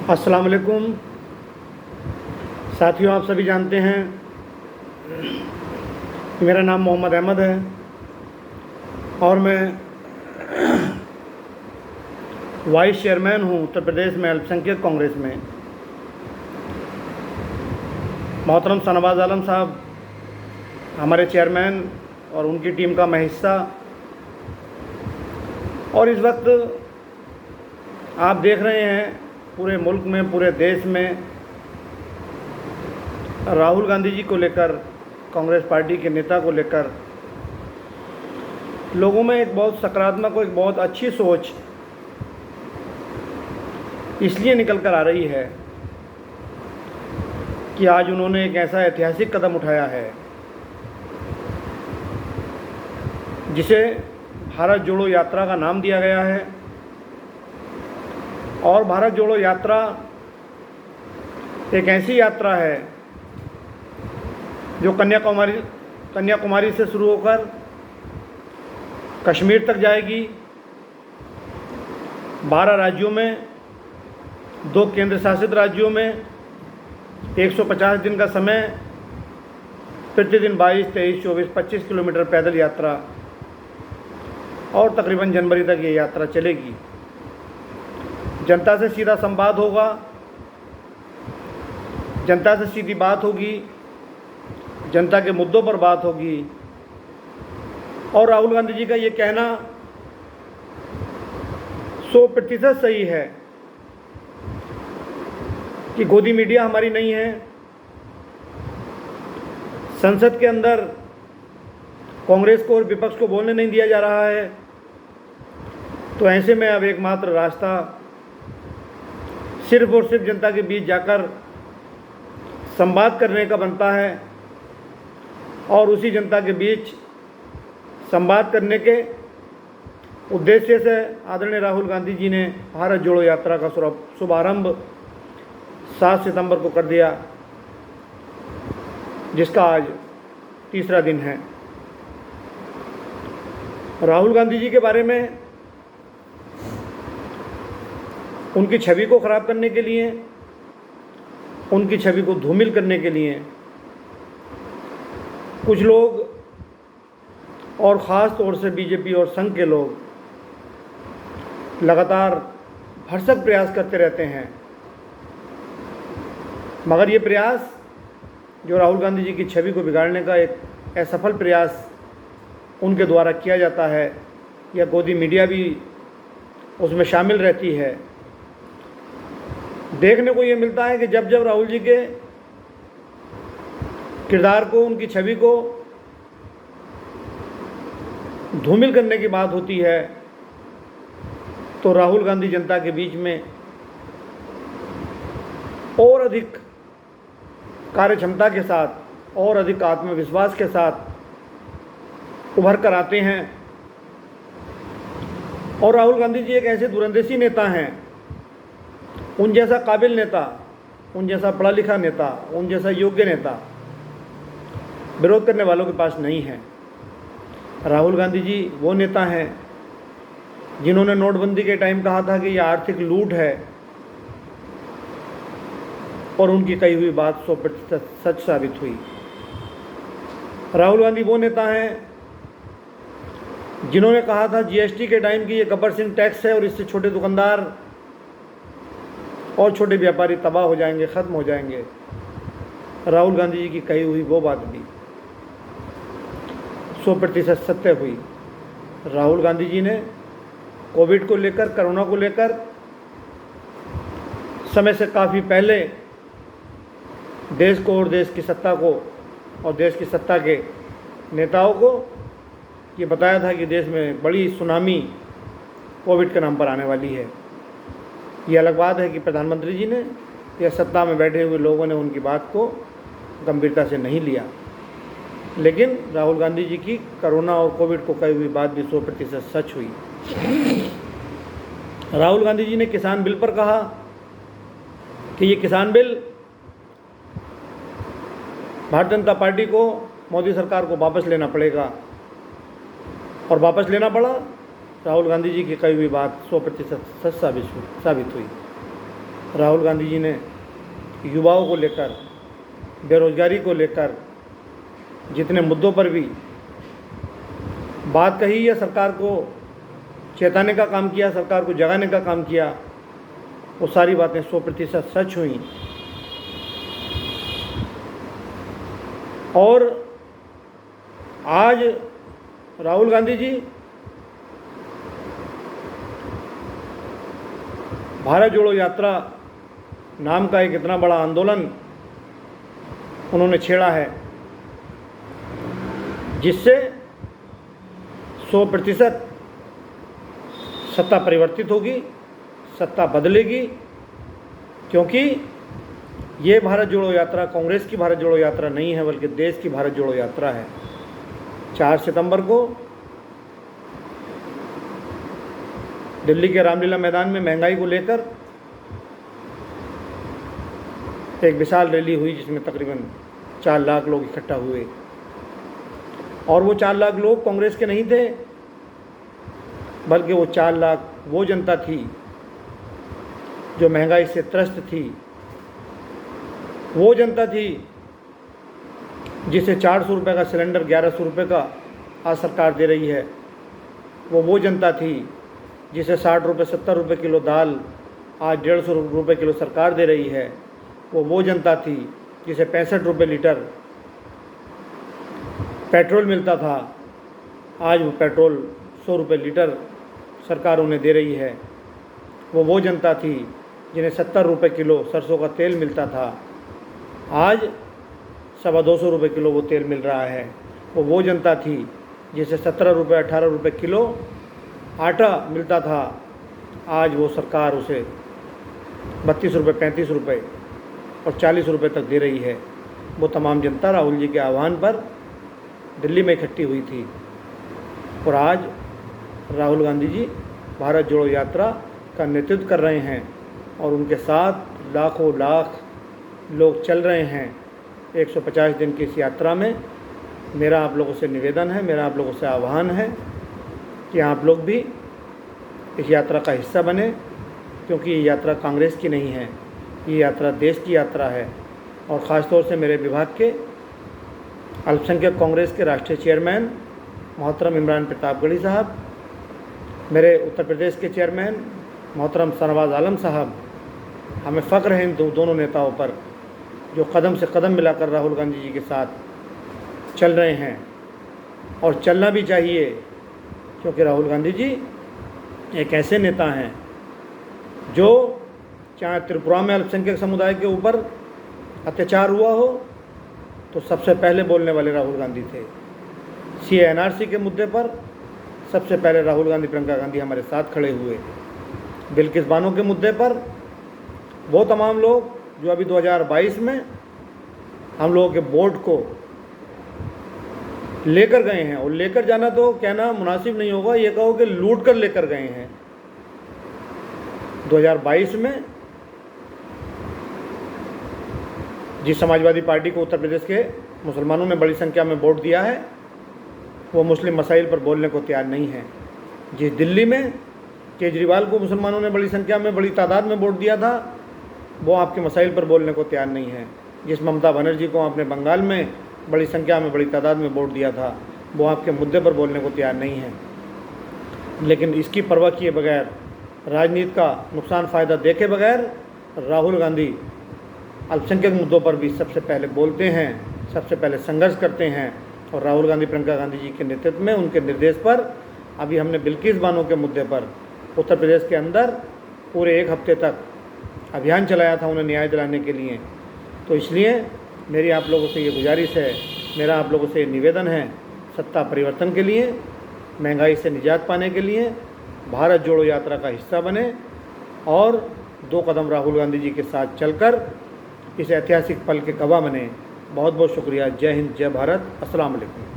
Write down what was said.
अस्सलाम वालेकुम साथियों, आप सभी जानते हैं मेरा नाम मोहम्मद अहमद है और मैं वाइस चेयरमैन हूँ उत्तर प्रदेश में अल्पसंख्यक कांग्रेस में। मोहतरम शहनवाज आलम साहब हमारे चेयरमैन और उनकी टीम का मैं हिस्सा। और इस वक्त आप देख रहे हैं पूरे मुल्क में, पूरे देश में राहुल गांधी जी को लेकर, कांग्रेस पार्टी के नेता को लेकर लोगों में एक बहुत सकारात्मक और एक बहुत अच्छी सोच इसलिए निकल कर आ रही है कि आज उन्होंने एक ऐसा ऐतिहासिक कदम उठाया है जिसे भारत जोड़ो यात्रा का नाम दिया गया है। और भारत जोड़ो यात्रा एक ऐसी यात्रा है जो कन्याकुमारी से शुरू होकर कश्मीर तक जाएगी। 12 राज्यों में, 2 केंद्र शासित राज्यों में 150 दिन का समय, प्रतिदिन 22, 23, 24, 25 किलोमीटर पैदल यात्रा, और तकरीबन जनवरी तक ये यात्रा चलेगी। जनता से सीधा संवाद होगा, जनता से सीधी बात होगी, जनता के मुद्दों पर बात होगी। और राहुल गांधी जी का ये कहना 100% सही है कि गोदी मीडिया हमारी नहीं है। संसद के अंदर कांग्रेस को और विपक्ष को बोलने नहीं दिया जा रहा है। तो ऐसे में अब एकमात्र रास्ता सिर्फ और सिर्फ जनता के बीच जाकर संवाद करने का बनता है। और उसी जनता के बीच संवाद करने के उद्देश्य से आदरणीय राहुल गांधी जी ने भारत जोड़ो यात्रा का शुभारंभ 7 सितंबर को कर दिया, जिसका आज तीसरा दिन है। राहुल गांधी जी के बारे में उनकी छवि को ख़राब करने के लिए, उनकी छवि को धूमिल करने के लिए कुछ लोग, और ख़ास तौर से बीजेपी और संघ के लोग, लगातार भरसक प्रयास करते रहते हैं। मगर ये प्रयास जो राहुल गांधी जी की छवि को बिगाड़ने का एक असफल प्रयास उनके द्वारा किया जाता है, या गोदी मीडिया भी उसमें शामिल रहती है। देखने को ये मिलता है कि जब जब राहुल जी के किरदार को, उनकी छवि को धूमिल करने की बात होती है, तो राहुल गांधी जनता के बीच में और अधिक कार्यक्षमता के साथ और अधिक आत्मविश्वास के साथ उभर कर आते हैं। और राहुल गांधी जी एक ऐसे दूरंदेशी नेता हैं, उन जैसा काबिल नेता, उन जैसा पढ़ा लिखा नेता, उन जैसा योग्य नेता विरोध करने वालों के पास नहीं है। राहुल गांधी जी वो नेता हैं जिन्होंने नोटबंदी के टाइम कहा था कि यह आर्थिक लूट है, और उनकी कही हुई बात 100% सच साबित हुई। राहुल गांधी वो नेता हैं जिन्होंने कहा था जीएसटी के टाइम कि ये गब्बर सिंह टैक्स है और इससे छोटे दुकानदार और छोटे व्यापारी तबाह हो जाएंगे, ख़त्म हो जाएंगे। राहुल गांधी जी की कही हुई वो बात भी 100% सत्य हुई। राहुल गांधी जी ने कोविड को लेकर, कोरोना को लेकर समय से काफ़ी पहले देश को और देश की सत्ता को और देश की सत्ता के नेताओं को ये बताया था कि देश में बड़ी सुनामी कोविड के नाम पर आने वाली है। ये अलग बात है कि प्रधानमंत्री जी ने या सत्ता में बैठे हुए लोगों ने उनकी बात को गंभीरता से नहीं लिया। लेकिन राहुल गांधी जी की कोरोना और कोविड को कही हुई बात भी 100% सच हुई। राहुल गांधी जी ने किसान बिल पर कहा कि ये किसान बिल भारतीय जनता पार्टी को, मोदी सरकार को वापस लेना पड़ेगा, और वापस लेना पड़ा। राहुल गांधी जी की कही हुई बात 100% सच साबित हुई। राहुल गांधी जी ने युवाओं को लेकर, बेरोजगारी को लेकर जितने मुद्दों पर भी बात कही या सरकार को चेताने का काम किया, सरकार को जगाने का काम किया, वो सारी बातें 100% सच हुई। और आज राहुल गांधी जी भारत जोड़ो यात्रा नाम का एक इतना बड़ा आंदोलन उन्होंने छेड़ा है, जिससे 100% सत्ता परिवर्तित होगी, सत्ता बदलेगी। क्योंकि ये भारत जोड़ो यात्रा कांग्रेस की भारत जोड़ो यात्रा नहीं है, बल्कि देश की भारत जोड़ो यात्रा है। 4 सितंबर को दिल्ली के रामलीला मैदान में महंगाई को लेकर एक विशाल रैली हुई, जिसमें तकरीबन 4 लाख लोग इकट्ठा हुए। और वो 4 लाख लोग कांग्रेस के नहीं थे, बल्कि वो 4 लाख वो जनता थी जो महंगाई से त्रस्त थी, वो जनता थी जिसे 400 रुपये का सिलेंडर 1100 रुपये का आज सरकार दे रही है। वो जनता थी जिसे 60 रुपये 70 रुपये किलो दाल आज 150 रुपये किलो सरकार दे रही है। वो जनता थी जिसे 65 रुपये लीटर पेट्रोल मिलता था, आज वो पेट्रोल 100 रुपये लीटर सरकार उन्हें दे रही है। वो जनता थी जिन्हें 70 रुपये किलो सरसों का तेल मिलता था, आज 250 रुपये किलो वो तेल मिल रहा है। वो जनता थी जिसे 17 रुपये 18 रुपये किलो आटा मिलता था, आज वो सरकार उसे 32 रुपये 35 रुपये और 40 रुपये तक दे रही है। वो तमाम जनता राहुल जी के आह्वान पर दिल्ली में इकट्ठी हुई थी। और आज राहुल गांधी जी भारत जोड़ो यात्रा का नेतृत्व कर रहे हैं और उनके साथ लाखों लाख लोग चल रहे हैं 150 दिन की इस यात्रा में। मेरा आप लोगों से निवेदन है, मेरा आप लोगों से आह्वान है कि आप लोग भी इस यात्रा का हिस्सा बने, क्योंकि ये यात्रा कांग्रेस की नहीं है, ये यात्रा देश की यात्रा है। और ख़ास तौर से मेरे विभाग के अल्पसंख्यक कांग्रेस के राष्ट्रीय चेयरमैन मोहतरम इमरान प्रतापगढ़ी साहब, मेरे उत्तर प्रदेश के चेयरमैन मोहतरम शाहनवाज आलम साहब, हमें फ़ख्र है इन दोनों नेताओं पर जो कदम से कदम मिलाकर राहुल गांधी जी के साथ चल रहे हैं। और चलना भी चाहिए, क्योंकि राहुल गांधी जी एक ऐसे नेता हैं जो चाहे त्रिपुरा में अल्पसंख्यक समुदाय के ऊपर अत्याचार हुआ हो तो सबसे पहले बोलने वाले राहुल गांधी थे। CA/NRC के मुद्दे पर सबसे पहले राहुल गांधी, प्रियंका गांधी हमारे साथ खड़े हुए। बिल्किस बानो के मुद्दे पर वो तमाम लोग जो अभी 2022 में हम लोगों के बोर्ड को लेकर गए हैं, और लेकर जाना तो कहना मुनासिब नहीं होगा, ये कहो कि लूट कर लेकर गए हैं। 2022 में जिस समाजवादी पार्टी को उत्तर प्रदेश के मुसलमानों ने बड़ी संख्या में वोट दिया है, वो मुस्लिम मसाइल पर बोलने को तैयार नहीं है। जिस दिल्ली में केजरीवाल को मुसलमानों ने बड़ी संख्या में, बड़ी तादाद में वोट दिया था, वो आपके मसाइल पर बोलने को तैयार नहीं है। जिस ममता बनर्जी को आपने बंगाल में बड़ी संख्या में, बड़ी तादाद में वोट दिया था, वो आपके मुद्दे पर बोलने को तैयार नहीं है। लेकिन इसकी परवाह किए बगैर, राजनीति का नुकसान फ़ायदा देखे बगैर राहुल गांधी अल्पसंख्यक मुद्दों पर भी सबसे पहले बोलते हैं, सबसे पहले संघर्ष करते हैं। और राहुल गांधी, प्रियंका गांधी जी के नेतृत्व में, उनके निर्देश पर अभी हमने बिल्किस बानो के मुद्दे पर उत्तर प्रदेश के अंदर पूरे 1 हफ्ते तक अभियान चलाया था उन्हें न्याय दिलाने के लिए। तो इसलिए मेरी आप लोगों से ये गुजारिश है, मेरा आप लोगों से ये निवेदन है, सत्ता परिवर्तन के लिए, महंगाई से निजात पाने के लिए भारत जोड़ो यात्रा का हिस्सा बने और 2 कदम राहुल गांधी जी के साथ चलकर इस ऐतिहासिक पल के गवाह बने। बहुत बहुत शुक्रिया। जय हिंद, जय भारत, अस्सलाम वालेकुम।